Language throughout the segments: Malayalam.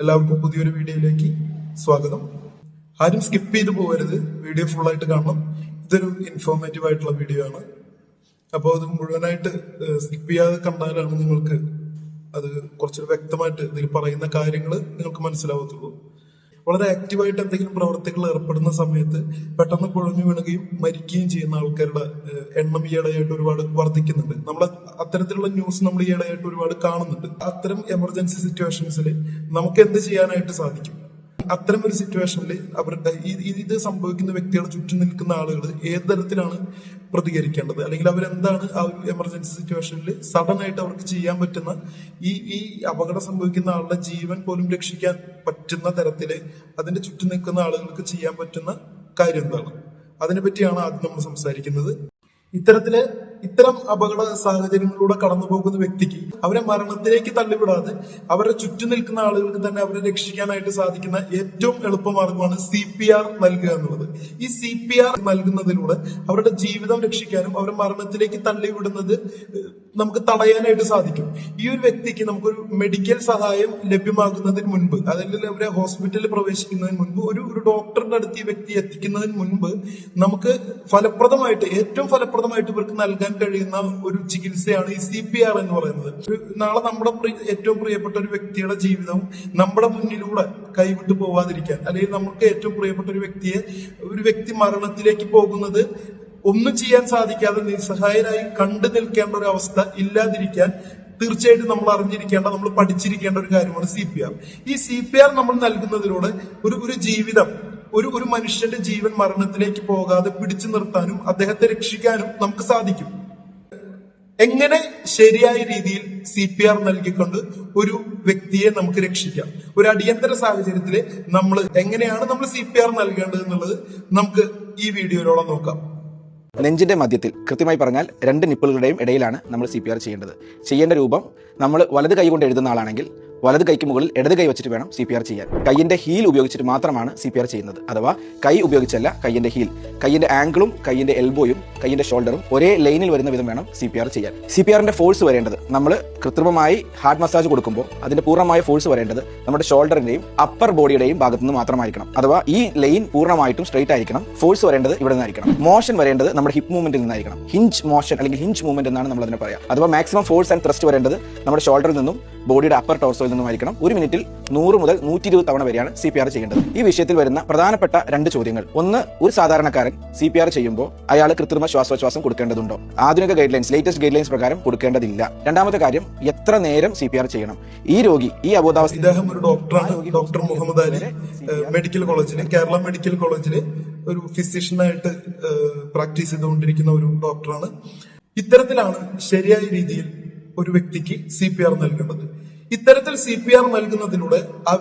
എല്ലാവർക്കും പുതിയൊരു വീഡിയോയിലേക്ക് സ്വാഗതം. ആരും സ്കിപ്പ് ചെയ്ത് പോകരുത്, വീഡിയോ ഫുൾ ആയിട്ട് കാണണം. ഇതൊരു ഇൻഫോർമേറ്റീവ് ആയിട്ടുള്ള വീഡിയോ ആണ്. അപ്പോൾ അത് മുഴുവനായിട്ട് സ്കിപ്പ് ചെയ്യാതെ കണ്ടാലാണ് നിങ്ങൾക്ക് അത് കുറച്ചൊരു വ്യക്തമായിട്ട് ഇതിൽ പറയുന്ന കാര്യങ്ങൾ നിങ്ങൾക്ക് മനസ്സിലാവത്തുള്ളൂ. വളരെ ആക്റ്റീവായിട്ട് എന്തെങ്കിലും പ്രവർത്തികൾ ഏർപ്പെടുന്ന സമയത്ത് പെട്ടെന്ന് കുഴഞ്ഞു വീണുകയും മരിക്കുകയും ചെയ്യുന്ന ആൾക്കാരുടെ എണ്ണം ഈയിടെയായിട്ട് ഒരുപാട് വർദ്ധിക്കുന്നുണ്ട്. നമ്മൾ അത്തരത്തിലുള്ള ന്യൂസ് നമ്മൾ ഈയിടെയായിട്ട് ഒരുപാട് കാണുന്നുണ്ട്. അത്തരം എമർജൻസി സിറ്റുവേഷൻസിൽ നമുക്ക് എന്ത് ചെയ്യാനായിട്ട് സാധിക്കും? അത്തരം ഒരു സിറ്റുവേഷനിൽ അവരുടെ ഇത് സംഭവിക്കുന്ന വ്യക്തികളെ ചുറ്റും നിൽക്കുന്ന ആളുകൾ ഏത് തരത്തിലാണ് പ്രതികരിക്കേണ്ടത്, അല്ലെങ്കിൽ അവരെന്താണ് ആ ഒരു എമർജൻസി സിറ്റുവേഷനിൽ സഡൻ ആയിട്ട് അവർക്ക് ചെയ്യാൻ പറ്റുന്ന ഈ അപകടം സംഭവിക്കുന്ന ആളുടെ ജീവൻ പോലും രക്ഷിക്കാൻ പറ്റുന്ന തരത്തില് അതിന്റെ ചുറ്റും നിൽക്കുന്ന ആളുകൾക്ക് ചെയ്യാൻ പറ്റുന്ന കാര്യം എന്താണ്? അതിനെപ്പറ്റിയാണ് ആദ്യം നമ്മൾ സംസാരിക്കുന്നത്. ഇത്തരം അപകട സാഹചര്യങ്ങളിലൂടെ കടന്നു പോകുന്ന വ്യക്തിക്ക് അവരെ മരണത്തിലേക്ക് തള്ളിവിടാതെ അവരുടെ ചുറ്റും നിൽക്കുന്ന ആളുകൾക്ക് തന്നെ അവരെ രക്ഷിക്കാനായിട്ട് സാധിക്കുന്ന ഏറ്റവും എളുപ്പമാർഗമാണ് CPR നൽകുക എന്നുള്ളത്. ഈ CPR നൽകുന്നതിലൂടെ അവരുടെ ജീവിതം രക്ഷിക്കാനും അവരെ മരണത്തിലേക്ക് തള്ളിവിടുന്നത് നമുക്ക് തടയാനായിട്ട് സാധിക്കും. ഈ ഒരു വ്യക്തിക്ക് നമുക്കൊരു മെഡിക്കൽ സഹായം ലഭ്യമാകുന്നതിന് മുൻപ്, അല്ലെങ്കിൽ അവരെ ഹോസ്പിറ്റലിൽ പ്രവേശിക്കുന്നതിന് മുൻപ്, ഒരു ഡോക്ടറിന്റെ അടുത്ത് ഈ വ്യക്തി എത്തിക്കുന്നതിന് മുൻപ് നമുക്ക് ഏറ്റവും ഫലപ്രദമായിട്ട് ഇവർക്ക് നൽകാൻ കഴിയുന്ന ഒരു ചികിത്സയാണ് ഈ CPR എന്ന് പറയുന്നത്. നാളെ നമ്മുടെ ഏറ്റവും പ്രിയപ്പെട്ട ഒരു വ്യക്തിയുടെ ജീവിതം നമ്മുടെ മുന്നിലൂടെ കൈവിട്ടു പോവാതിരിക്കാൻ, അല്ലെങ്കിൽ നമുക്ക് ഏറ്റവും പ്രിയപ്പെട്ട ഒരു വ്യക്തി മരണത്തിലേക്ക് പോകുന്നത് ഒന്നും ചെയ്യാൻ സാധിക്കാതെ നിസ്സഹായരായി കണ്ടു നിൽക്കേണ്ട ഒരു അവസ്ഥ ഇല്ലാതിരിക്കാൻ തീർച്ചയായിട്ടും നമ്മൾ അറിഞ്ഞിരിക്കേണ്ട, നമ്മൾ പഠിച്ചിരിക്കേണ്ട ഒരു കാര്യമാണ് CPR. ഈ CPR നമ്മൾ നൽകുന്നതിലൂടെ ഒരു ജീവിതം, ഒരു മനുഷ്യന്റെ ജീവൻ മരണത്തിലേക്ക് പോകാതെ പിടിച്ചു നിർത്താനും അദ്ദേഹത്തെ രക്ഷിക്കാനും നമുക്ക് സാധിക്കും. എങ്ങനെ ശരിയായ രീതിയിൽ CPR നൽകിക്കൊണ്ട് ഒരു വ്യക്തിയെ നമുക്ക് രക്ഷിക്കാം? ഒരു അടിയന്തര സാഹചര്യത്തിൽ എങ്ങനെയാണ് നമ്മൾ CPR നൽകേണ്ടത് എന്നുള്ളത് നമുക്ക് ഈ വീഡിയോയിലൂടെ നോക്കാം. നെഞ്ചിന്റെ മധ്യത്തിൽ, കൃത്യമായി പറഞ്ഞാൽ 2 നിപ്പിളുകളുടെയും ഇടയിലാണ് നമ്മൾ CPR ചെയ്യേണ്ടത്. ചെയ്യേണ്ട രൂപം, നമ്മൾ വലത് കൈ കൊണ്ട് എഴുതുന്ന ആളാണെങ്കിൽ വലത് കൈക്ക് മുകളിൽ ഇടത് കൈ വെച്ചിട്ട് വേണം CPR ചെയ്യാൻ. കൈയിന്റെ ഹീൽ ഉപയോഗിച്ചിട്ട് മാത്രമാണ് CPR ചെയ്യുന്നത്. അഥവാ കൈ ഉപയോഗിച്ചല്ല, കൈയിന്റെ ഹീൽ, കൈയിന്റെ ആംഗിളും കൈയിന്റെ എൽബോയും കൈയിന്റെ ഷോൾഡറും ഒരേ ലൈനിൽ വരുന്ന വിധം വേണം CPR ചെയ്യാൻ. CPRന്റെ ഫോഴ്സ് വരേണ്ടത്, നമ്മൾ കൃത്രിമമായി ഹാർട്ട് മസാജ് കൊടുക്കുമ്പോൾ അതിന്റെ പൂർണ്ണമായ ഫോഴ്സ് വരേണ്ടത് നമ്മുടെ ഷോൾഡറിന്റെയും അപ്പർ ബോഡിയുടെയും ഭാഗത്തു നിന്ന് മാത്രമായിരിക്കണം. അഥവാ ഈ ലൈൻ പൂർണ്ണമായിട്ടും സ്ട്രെയിറ്റ് ആയിരിക്കണം. ഫോഴ്സ് വരേണ്ടത് ഇവിടെ നിന്നായിരിക്കണം. മോഷൻ വരേണ്ടത് നമ്മുടെ ഹിപ്പ് മൂവ്മെന്റിൽ നിന്നായിരിക്കണം. ഹിഞ്ച് മോഷൻ അല്ലെങ്കിൽ ഹിഞ്ച് മൂവ്മെന്റ് എന്നാണ് നമ്മൾ അതിനെ പറയാം. അഥവാ മാക്സിമം ഫോഴ്സ് ആൻഡ് ത്രസ്റ്റ് വരേണ്ടത് നമ്മുടെ ഷോൾഡറിൽ നിന്നും ബോഡിയുടെ അപ്പർ ടോർസോയിൽ നിന്നുമായിരിക്കണം. 1 മിനിറ്റിൽ 100 മുതൽ 120 തവണ വരെയാണ് CPR ചെയ്യേണ്ടത്. ഈ വിഷയത്തിൽ വരുന്ന പ്രധാനപ്പെട്ട 2 ചോദ്യങ്ങൾ: ഒന്ന്, ഒരു സാധാരണക്കാരൻ CPR ചെയ്യുമ്പോൾ അയാൾ കൃത്രിമ ശ്വാസോച്ഛ്വാസം കൊടുക്കേണ്ടതുണ്ടോ? ആധുനിക ലേറ്റസ്റ്റ് ഗൈഡ് ലൈൻസ് പ്രകാരം കൊടുക്കേണ്ടതില്ല. രണ്ടാമത്തെ കാര്യം, എത്ര നേരം CPR ചെയ്യണം? ഈ രോഗി ഈ അബോധാവസ്ഥ, ഇദ്ദേഹം ഒരു ഡോക്ടറാണ്, ഡോക്ടർ മുഹമ്മദ് അലി, മെഡിക്കൽ കോളേജിൽ, കേരള മെഡിക്കൽ കോളേജിൽ ഒരു ഫിസിഷ്യനായിട്ട് പ്രാക്ടീസ് ചെയ്തുകൊണ്ടിരിക്കുന്ന ഒരു ഡോക്ടറാണ്. ഇത്തരത്തിലാണ് ശരിയായ രീതിയിൽ ഒരു വ്യക്തിക്ക് CPR നൽകേണ്ടത്. ഇത്തരത്തിൽ CPR നൽകുന്നതിലൂടെ ആ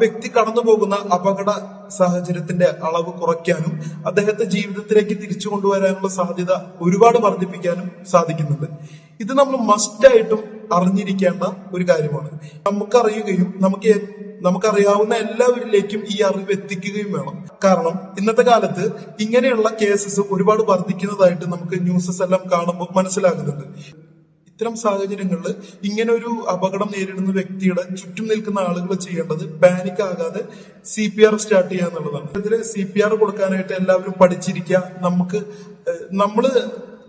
വ്യക്തി കടന്നു പോകുന്ന അപകട സാഹചര്യത്തിന്റെ അളവ് കുറയ്ക്കാനും അദ്ദേഹത്തെ ജീവിതത്തിലേക്ക് തിരിച്ചു കൊണ്ടുവരാനുള്ള സാധ്യത ഒരുപാട് വർദ്ധിപ്പിക്കാനും സാധിക്കുന്നുണ്ട്. ഇത് നമ്മൾ മസ്റ്റായിട്ടും അറിഞ്ഞിരിക്കേണ്ട ഒരു കാര്യമാണ്. നമുക്കറിയുകയും നമുക്കറിയാവുന്ന എല്ലാവരിലേക്കും ഈ അറിവ് എത്തിക്കുകയും വേണം. കാരണം ഇന്നത്തെ കാലത്ത് ഇങ്ങനെയുള്ള കേസസ് ഒരുപാട് വർദ്ധിക്കുന്നതായിട്ട് നമുക്ക് ന്യൂസസ് എല്ലാം കാണുമ്പോൾ മനസ്സിലാകുന്നുണ്ട്. ഇത്തരം സാഹചര്യങ്ങളിൽ ഇങ്ങനെ ഒരു അപകടം നേരിടുന്ന വ്യക്തിയുടെ ചുറ്റും നിൽക്കുന്ന ആളുകൾ ചെയ്യേണ്ടത് പാനിക് ആകാതെ CPR സ്റ്റാർട്ട് ചെയ്യുക എന്നുള്ളതാണ്. ഇതിൽ CPR കൊടുക്കാനായിട്ട് എല്ലാവരും പഠിച്ചിരിക്കുക.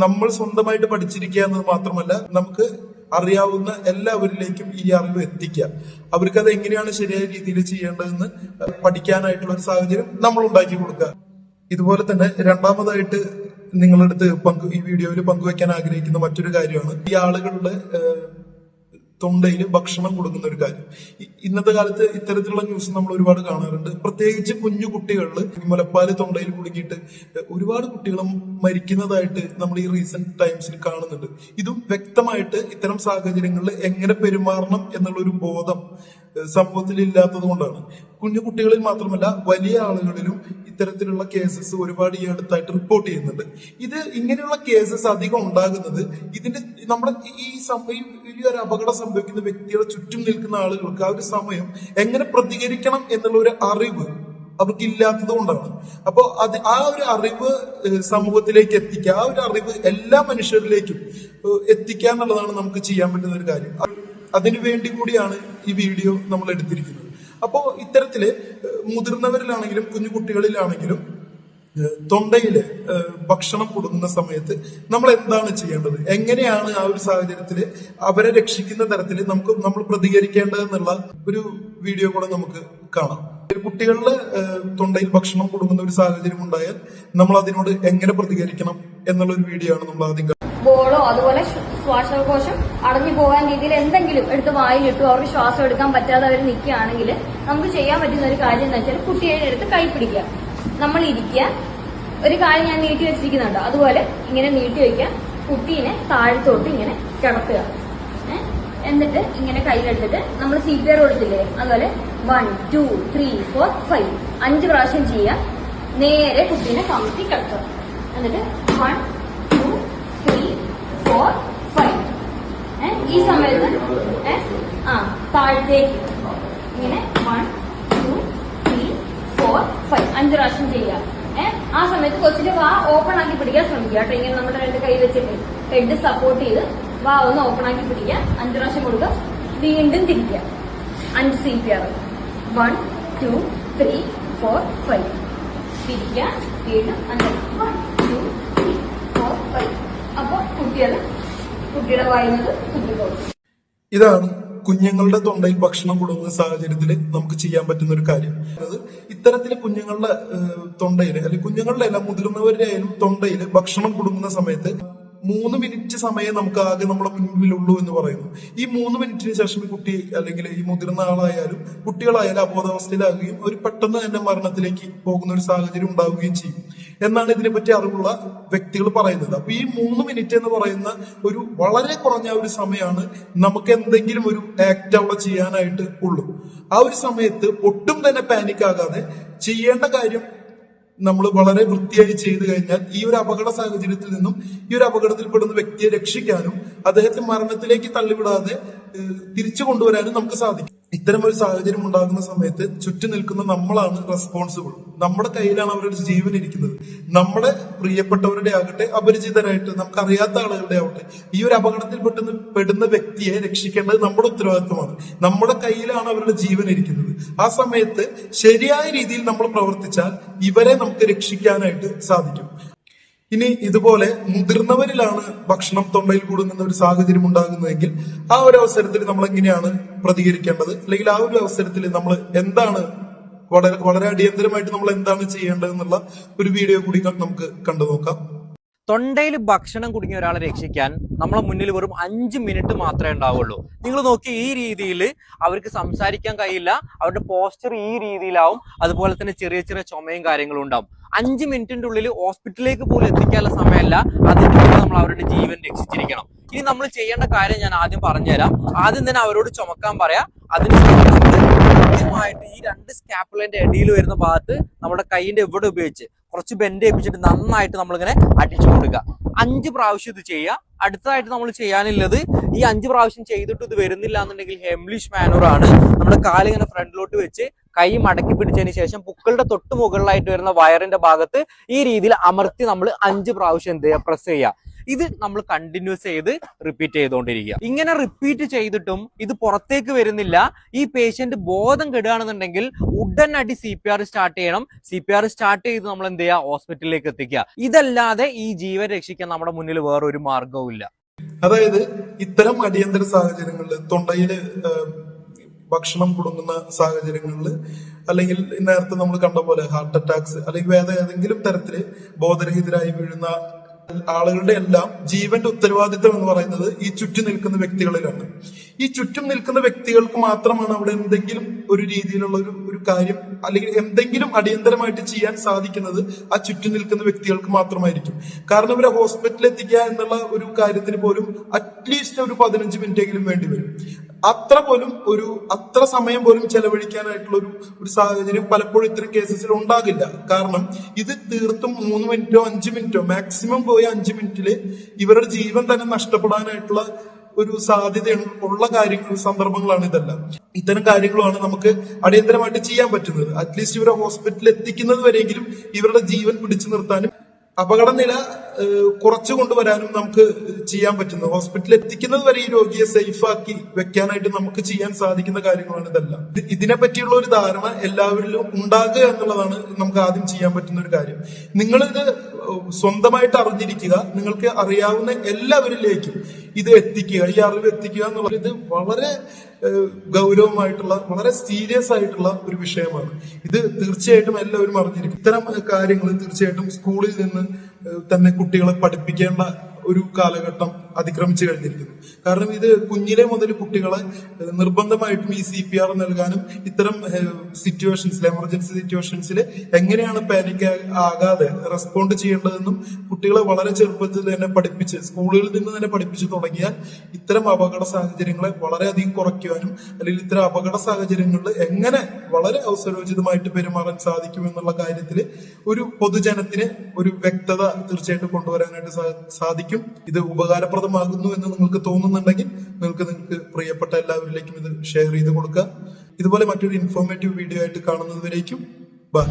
നമ്മൾ സ്വന്തമായിട്ട് പഠിച്ചിരിക്കുക എന്നത് മാത്രമല്ല, നമുക്ക് അറിയാവുന്ന എല്ലാവരിലേക്കും ഈ അറിവ് എത്തിക്കുക. അവർക്കത് എങ്ങനെയാണ് ശരിയായ രീതിയിൽ ചെയ്യേണ്ടതെന്ന് പഠിക്കാനായിട്ടുള്ള ഒരു സാഹചര്യം നമ്മൾ ഉണ്ടാക്കി കൊടുക്കുക. ഇതുപോലെ തന്നെ രണ്ടാമതായിട്ട് നിങ്ങളടുത്ത് ഈ വീഡിയോയിൽ പങ്കുവെക്കാൻ ആഗ്രഹിക്കുന്ന മറ്റൊരു കാര്യമാണ് ഈ ആളുകളുടെ തൊണ്ടയിൽ ഭക്ഷണം കൊടുക്കുന്ന ഒരു കാര്യം. ഇന്നത്തെ കാലത്ത് ഇത്തരത്തിലുള്ള ന്യൂസ് നമ്മൾ ഒരുപാട് കാണാറുണ്ട്. പ്രത്യേകിച്ച് കുഞ്ഞു കുട്ടികളിൽ മുലപ്പാല് തൊണ്ടയിൽ കുടുങ്ങിയിട്ട് ഒരുപാട് കുട്ടികളും മരിക്കുന്നതായിട്ട് നമ്മൾ ഈ റീസെന്റ് ടൈംസിൽ കാണുന്നുണ്ട്. ഇതും വ്യക്തമായിട്ട് ഇത്തരം സാഹചര്യങ്ങളിൽ എങ്ങനെ പെരുമാറണം എന്നുള്ള ഒരു ബോധം സമൂഹത്തിൽ ഇല്ലാത്തത് കൊണ്ടാണ്. കുഞ്ഞു കുട്ടികളിൽ മാത്രമല്ല വലിയ ആളുകളിലും ഇത്തരത്തിലുള്ള കേസസ് ഒരുപാട് ഈ അടുത്തായിട്ട് റിപ്പോർട്ട് ചെയ്യുന്നുണ്ട്. ഇങ്ങനെയുള്ള കേസസ് അധികം ഉണ്ടാകുന്നത് നമ്മുടെ ഈ ഒരു അപകടം സംഭവിക്കുന്ന വ്യക്തിയുടെ ചുറ്റും നിൽക്കുന്ന ആളുകൾക്ക് ആ ഒരു സമയം എങ്ങനെ പ്രതികരിക്കണം എന്നുള്ള ഒരു അറിവ് അവർക്ക് ഇല്ലാത്തത് കൊണ്ടാണ്. അപ്പോ ആ ഒരു അറിവ് സമൂഹത്തിലേക്ക് എത്തിക്കുക, ആ ഒരു അറിവ് എല്ലാ മനുഷ്യരിലേക്കും എത്തിക്കുക എന്നുള്ളതാണ് നമുക്ക് ചെയ്യാൻ പറ്റുന്ന ഒരു കാര്യം. അതിനു വേണ്ടി കൂടിയാണ് ഈ വീഡിയോ നമ്മൾ എടുത്തിരിക്കുന്നത്. അപ്പോ ഇത്തരത്തില് മുതിർന്നവരിലാണെങ്കിലും കുഞ്ഞു കുട്ടികളിലാണെങ്കിലും തൊണ്ടയില് ഭക്ഷണം കൊടുക്കുന്ന സമയത്ത് നമ്മൾ എന്താണ് ചെയ്യേണ്ടത്, എങ്ങനെയാണ് ആ ഒരു സാഹചര്യത്തിൽ അവരെ രക്ഷിക്കുന്ന തരത്തിൽ നമ്മൾ പ്രതികരിക്കേണ്ടതെന്നുള്ള ഒരു വീഡിയോ കൂടെ നമുക്ക് കാണാം. കുട്ടികളുടെ തൊണ്ടയിൽ ഭക്ഷണം കൊടുക്കുന്ന ഒരു സാഹചര്യം ഉണ്ടായാൽ നമ്മൾ അതിനോട് എങ്ങനെ പ്രതികരിക്കണം എന്നുള്ള ഒരു വീഡിയോ ആണ് നമ്മൾ ആദ്യം ബോളോ അതുപോലെ ശ്വാസകോശം അടഞ്ഞു പോകാൻ രീതിയിൽ എന്തെങ്കിലും എടുത്ത് വായിലിട്ടു അവർക്ക് ശ്വാസം എടുക്കാൻ പറ്റാതെ അവർ നിൽക്കുകയാണെങ്കിൽ നമുക്ക് ചെയ്യാൻ പറ്റുന്ന ഒരു കാര്യം എന്ന് വെച്ചാൽ കുട്ടിയുടെ അടുത്ത് കൈ പിടിക്കുക, നമ്മൾ ഇരിക്കുക, ഒരു കാര്യം ഞാൻ നീട്ടി വെച്ചിരിക്കുന്നുണ്ടോ അതുപോലെ ഇങ്ങനെ നീട്ടി വെക്കുക, കുട്ടീനെ താഴത്തോട്ട് ഇങ്ങനെ കിടത്തുക, എന്നിട്ട് ഇങ്ങനെ കയ്യിലെടുത്തിട്ട് നമ്മൾ CPR കൊടുത്തില്ലേ അതുപോലെ 1 2 3 4 5 5 പ്രാവശ്യം ചെയ്യുക. നേരെ കുട്ടീനെ കമത്തി കിടത്തുക, എന്നിട്ട് 1 2 3 4 5 ഈ സമയത്ത് താഴത്തേക്ക് ഇങ്ങനെ 1 2 3 4 5 5 പ്രാവശ്യം ചെയ്യുക. ആ സമയത്ത് കൊച്ചിന്റെ വാ ഓപ്പൺ ആക്കി പിടിക്കാൻ ശ്രമിക്കുക കേട്ടോ. ഇങ്ങനെ നമ്മുടെ 2 കൈ വെച്ചിട്ട് ഹെഡ് സപ്പോർട്ട് ചെയ്ത് വാ ഒന്ന് ഓപ്പൺ ആക്കി പിടിക്കുക. 5 പ്രാവശ്യം കൊടുക്കുക, വീണ്ടും തിരിക്കുക. 5 CPR 1 2 3 4 5 തിരിക്കുക, വീണ്ടും 5 1 2 3 4 5. അപ്പൊ കുട്ടിയുടെ വായുന്നത് കുത്തിപ്പോകും. ഇതാണ് കുഞ്ഞുങ്ങളുടെ തൊണ്ടയിൽ ഭക്ഷണം കൊടുക്കുന്ന സാഹചര്യത്തിൽ നമുക്ക് ചെയ്യാൻ പറ്റുന്ന ഒരു കാര്യം. അത് ഇത്തരത്തില് കുഞ്ഞുങ്ങളുടെ തൊണ്ടയിൽ അല്ലെങ്കിൽ കുഞ്ഞുങ്ങളുടെ അല്ല മുതിർന്നവരുടെ ആയാലും തൊണ്ടയിൽ ഭക്ഷണം കൊടുക്കുന്ന സമയത്ത് 3 മിനിറ്റ് സമയം നമുക്ക് ആകെ നമ്മുടെ മുൻപിലുള്ളൂ എന്ന് പറയുന്നു. ഈ 3 മിനിറ്റിന് ശേഷം ഈ കുട്ടി അല്ലെങ്കിൽ ഈ മുതിർന്ന ആളായാലും കുട്ടികളായാലും അബോധാവസ്ഥയിലാകുകയും ഒരു പെട്ടെന്ന് തന്നെ മരണത്തിലേക്ക് പോകുന്ന ഒരു സാഹചര്യം ഉണ്ടാവുകയും ചെയ്യും എന്നാണ് ഇതിനെപ്പറ്റി അറിവുള്ള വ്യക്തികൾ പറയുന്നത്. അപ്പൊ ഈ 3 മിനിറ്റ് എന്ന് പറയുന്ന ഒരു വളരെ കുറഞ്ഞ ഒരു സമയമാണ് നമുക്ക് എന്തെങ്കിലും ഒരു ആക്ട് അവിടെ ചെയ്യാനായിട്ട് ഉള്ളൂ. ആ ഒരു സമയത്ത് ഒട്ടും തന്നെ പാനിക് ആകാതെ ചെയ്യേണ്ട കാര്യം നമ്മൾ വളരെ വൃത്തിയായി ചെയ്തു കഴിഞ്ഞാൽ ഈ ഒരു അപകട സാഹചര്യത്തിൽ നിന്നും ഈ ഒരു അപകടത്തിൽപ്പെടുന്ന വ്യക്തിയെ രക്ഷിക്കാനും അദ്ദേഹത്തെ മരണത്തിലേക്ക് തള്ളിവിടാതെ തിരിച്ചു കൊണ്ടുവരാനും നമുക്ക് സാധിക്കും. ഇത്തരം ഒരു സാഹചര്യം ഉണ്ടാകുന്ന സമയത്ത് ചുറ്റും നിൽക്കുന്ന നമ്മളാണ് റെസ്പോൺസിബിൾ. നമ്മുടെ കയ്യിലാണ് അവരുടെ ജീവൻ ഇരിക്കുന്നത്. നമ്മുടെ പ്രിയപ്പെട്ടവരുടെ ആകട്ടെ അപരിചിതരായിട്ട് നമുക്കറിയാത്ത ആളുകളുടെ ആവട്ടെ ഈ ഒരു അപകടത്തിൽ പെടുന്ന വ്യക്തിയെ രക്ഷിക്കേണ്ടത് നമ്മുടെ ഉത്തരവാദിത്വമാണ്. നമ്മുടെ കയ്യിലാണ് അവരുടെ ജീവൻ ഇരിക്കുന്നത്. ആ സമയത്ത് ശരിയായ രീതിയിൽ നമ്മൾ പ്രവർത്തിച്ചാൽ ഇവരെ നമുക്ക് രക്ഷിക്കാനായിട്ട് സാധിക്കും. ഇനി ഇതുപോലെ മുതിർന്നവരിലാണ് ഭക്ഷണം തൊണ്ടയിൽ കൂടുന്ന ഒരു സാഹചര്യം ഉണ്ടാകുന്നതെങ്കിൽ ആ ഒരു അവസരത്തിൽ നമ്മൾ എങ്ങനെയാണ് പ്രതികരിക്കേണ്ടത്, അല്ലെങ്കിൽ ആ ഒരു അവസരത്തിൽ നമ്മൾ എന്താണ് വളരെ അടിയന്തരമായിട്ട് നമ്മൾ എന്താണ് ചെയ്യേണ്ടതെന്നുള്ള ഒരു വീഡിയോ കൂടി നമുക്ക് കണ്ടു നോക്കാം. തൊണ്ടയിൽ ഭക്ഷണം കുടുങ്ങിയ ഒരാളെ രക്ഷിക്കാൻ നമ്മളെ മുന്നിൽ വെറും 5 മിനിറ്റ് മാത്രമേ ഉണ്ടാവുള്ളൂ. നിങ്ങൾ നോക്കി, ഈ രീതിയിൽ അവർക്ക് സംസാരിക്കാൻ കഴിയില്ല, അവരുടെ പോസ്റ്റർ ഈ രീതിയിലാവും, അതുപോലെ തന്നെ ചെറിയ ചെറിയ ചുമയും കാര്യങ്ങളും ഉണ്ടാവും. 5 മിനിറ്റിന്റെ ഉള്ളിൽ ഹോസ്പിറ്റലിലേക്ക് പോലും എത്തിക്കാനുള്ള സമയമല്ല, അതിന്റെ ഉള്ളിൽ നമ്മൾ അവരുടെ ജീവൻ രക്ഷിച്ചിരിക്കണം. ഇനി നമ്മൾ ചെയ്യേണ്ട കാര്യം ഞാൻ ആദ്യം പറഞ്ഞുതരാം. ആദ്യം തന്നെ അവരോട് ചുമക്കാൻ പറയാം. അതിനുശേഷം കൃത്യമായിട്ട് ഈ 2 സ്കാപ്പുലന്റെ ഇടയിൽ വരുന്ന ഭാഗത്ത് നമ്മുടെ കൈയിന്റെ എവിടെ ഉപയോഗിച്ച് കുറച്ച് ബെൻഡ് ചെയ്യിപ്പിച്ചിട്ട് നന്നായിട്ട് നമ്മളിങ്ങനെ അടിച്ചു കൊടുക്കുക. 5 പ്രാവശ്യം ഇത് ചെയ്യുക. അടുത്തതായിട്ട് നമ്മൾ ചെയ്യാനുള്ളത്, ഈ 5 പ്രാവശ്യം ചെയ്തിട്ട് ഇത് വരുന്നില്ല എന്നുണ്ടെങ്കിൽ ഹെംലിഷ് മാനൂർ ആണ്. നമ്മുടെ കാലിങ്ങനെ ഫ്രണ്ടിലോട്ട് വെച്ച് കൈ മടക്കി പിടിച്ചതിന് ശേഷം പുക്കളുടെ തൊട്ട് മുകളിലായിട്ട് വരുന്ന വയറിന്റെ ഭാഗത്ത് ഈ രീതിയിൽ അമർത്തി നമ്മൾ 5 പ്രാവശ്യം എന്ത് ചെയ്യുക, പ്രസ് ചെയ്യുക. ഇത് നമ്മൾ കണ്ടിന്യൂസ് ചെയ്ത് റിപ്പീറ്റ് ചെയ്തുകൊണ്ടിരിക്കുക. ഇങ്ങനെ റിപ്പീറ്റ് ചെയ്തിട്ടും ഇത് പുറത്തേക്ക് വരുന്നില്ല, ഈ പേഷ്യന്റ് ബോധം കെടുകയാണെന്നുണ്ടെങ്കിൽ ഉടനടി CPR സ്റ്റാർട്ട് ചെയ്യണം. CPR സ്റ്റാർട്ട് ചെയ്ത് നമ്മൾ എന്ത് ചെയ്യുക, ഹോസ്പിറ്റലിലേക്ക് എത്തിക്കുക. ഇതല്ലാതെ ഈ ജീവൻ രക്ഷിക്കാൻ നമ്മുടെ മുന്നിൽ വേറൊരു മാർഗവും ഇല്ല. അതായത് ഇത്തരം അടിയന്തര സാഹചര്യങ്ങളിൽ തൊണ്ടയില് ഭക്ഷണം കുടുങ്ങുന്ന സാഹചര്യങ്ങളിൽ, അല്ലെങ്കിൽ നേരത്തെ നമ്മൾ കണ്ട പോലെ ഹാർട്ട് അറ്റാക്സ് അല്ലെങ്കിൽ വേറെ ഏതെങ്കിലും തരത്തില് ബോധരഹിതരായി വീഴുന്ന ആളുകളുടെ എല്ലാം ജീവന്റെ ഉത്തരവാദിത്വം എന്ന് പറയുന്നത് ഈ ചുറ്റും നിൽക്കുന്ന വ്യക്തികളിലാണ്. ഈ ചുറ്റും നിൽക്കുന്ന വ്യക്തികൾക്ക് മാത്രമാണ് അവിടെ എന്തെങ്കിലും ഒരു രീതിയിലുള്ള ഒരു കാര്യം അല്ലെങ്കിൽ എന്തെങ്കിലും അടിയന്തരമായിട്ട് ചെയ്യാൻ സാധിക്കുന്നത് ആ ചുറ്റും നിൽക്കുന്ന വ്യക്തികൾക്ക് മാത്രമായിരിക്കും. കാരണം ഇവരെ ഹോസ്പിറ്റലിൽ എത്തിക്കുക എന്നുള്ള ഒരു കാര്യത്തിന് പോലും അറ്റ്ലീസ്റ്റ് ഒരു 15 മിനിറ്റെങ്കിലും വേണ്ടി വരും. അത്ര സമയം പോലും ചെലവഴിക്കാനായിട്ടുള്ള ഒരു സാഹചര്യം പലപ്പോഴും ഇത്തരം കേസസിൽ ഉണ്ടാകില്ല. കാരണം ഇത് തീർത്തും 3 മിനിറ്റോ 5 മിനിറ്റോ മാക്സിമം പോയ 5 മിനിറ്റില് ഇവരുടെ ജീവൻ തന്നെ നഷ്ടപ്പെടാനായിട്ടുള്ള ഒരു സാധ്യത ഉള്ള സന്ദർഭങ്ങളാണ് ഇതെല്ലാം. ഇത്തരം കാര്യങ്ങളുമാണ് നമുക്ക് അടിയന്തരമായിട്ട് ചെയ്യാൻ പറ്റുന്നത്. അറ്റ്ലീസ്റ്റ് ഇവരെ ഹോസ്പിറ്റലിൽ എത്തിക്കുന്നത് വരെയെങ്കിലും ഇവരുടെ ജീവൻ പിടിച്ചു നിർത്താനും അപകടനില കുറച്ചു കൊണ്ടുവരാനും നമുക്ക് ചെയ്യാൻ പറ്റുന്നു. ഹോസ്പിറ്റലിൽ എത്തിക്കുന്നത് വരെ ഈ രോഗിയെ സേഫ് ആക്കി വെക്കാനായിട്ട് നമുക്ക് ചെയ്യാൻ സാധിക്കുന്ന കാര്യങ്ങളാണ് ഇതെല്ലാം. ഇതിനെ പറ്റിയുള്ള ഒരു ധാരണ എല്ലാവരിലും ഉണ്ടാകുക എന്നുള്ളതാണ് നമുക്ക് ആദ്യം ചെയ്യാൻ പറ്റുന്ന ഒരു കാര്യം. നിങ്ങളിത് സ്വന്തമായിട്ട് അറിഞ്ഞിരിക്കുക, നിങ്ങൾക്ക് അറിയാവുന്ന എല്ലാവരിലേക്കും ഇത് എത്തിക്കുക, ഈ അറിവ് എത്തിക്കുക എന്നുള്ളത് ഇത് വളരെ ഗൗരവമായിട്ടുള്ള, വളരെ സീരിയസ് ആയിട്ടുള്ള ഒരു വിഷയമാണ്. ഇത് തീർച്ചയായിട്ടും എല്ലാവരും അറിഞ്ഞിരിക്കും. ഇത്തരം കാര്യങ്ങൾ തീർച്ചയായിട്ടും സ്കൂളിൽ നിന്ന് തന്നെ കുട്ടികളെ പഠിപ്പിക്കേണ്ട ഒരു കാലഘട്ടം അതിക്രമിച്ചു കഴിഞ്ഞിരിക്കുന്നു. കാരണം ഇത് കുഞ്ഞിലെ മുതൽ കുട്ടികളെ നിർബന്ധമായിട്ടും ഈ CPR നൽകാനും ഇത്തരം സിറ്റുവേഷൻസിൽ, എമർജൻസി സിറ്റുവേഷൻസിൽ എങ്ങനെയാണ് പാനിക് ആകാതെ റെസ്പോണ്ട് ചെയ്യേണ്ടതെന്നും കുട്ടികളെ വളരെ ചെറുപ്പത്തിൽ തന്നെ പഠിപ്പിച്ച്, സ്കൂളുകളിൽ നിന്ന് തന്നെ പഠിപ്പിച്ചു തുടങ്ങിയാൽ ഇത്തരം അപകട സാഹചര്യങ്ങളെ വളരെയധികം കുറയ്ക്കുവാനും അല്ലെങ്കിൽ ഇത്തരം അപകട സാഹചര്യങ്ങളിൽ എങ്ങനെ വളരെ അവസരോചിതമായിട്ട് പെരുമാറാൻ സാധിക്കും എന്നുള്ള കാര്യത്തിൽ ഒരു പൊതുജനത്തിന് ഒരു വ്യക്തത തീർച്ചയായിട്ടും കൊണ്ടുവരാനായിട്ട് സാധിക്കും. ഇത് ഉപകാരപ്രദമാകുന്നു എന്ന് നിങ്ങൾക്ക് തോന്നുന്നുണ്ടെങ്കിൽ നിങ്ങൾക്ക് പ്രിയപ്പെട്ട എല്ലാവരിലേക്കും ഇത് ഷെയർ ചെയ്ത് കൊടുക്കുക. ഇതുപോലെ മറ്റൊരു ഇൻഫോർമേറ്റീവ് വീഡിയോ ആയിട്ട് കാണുന്നത് വരേക്കും ബൈ.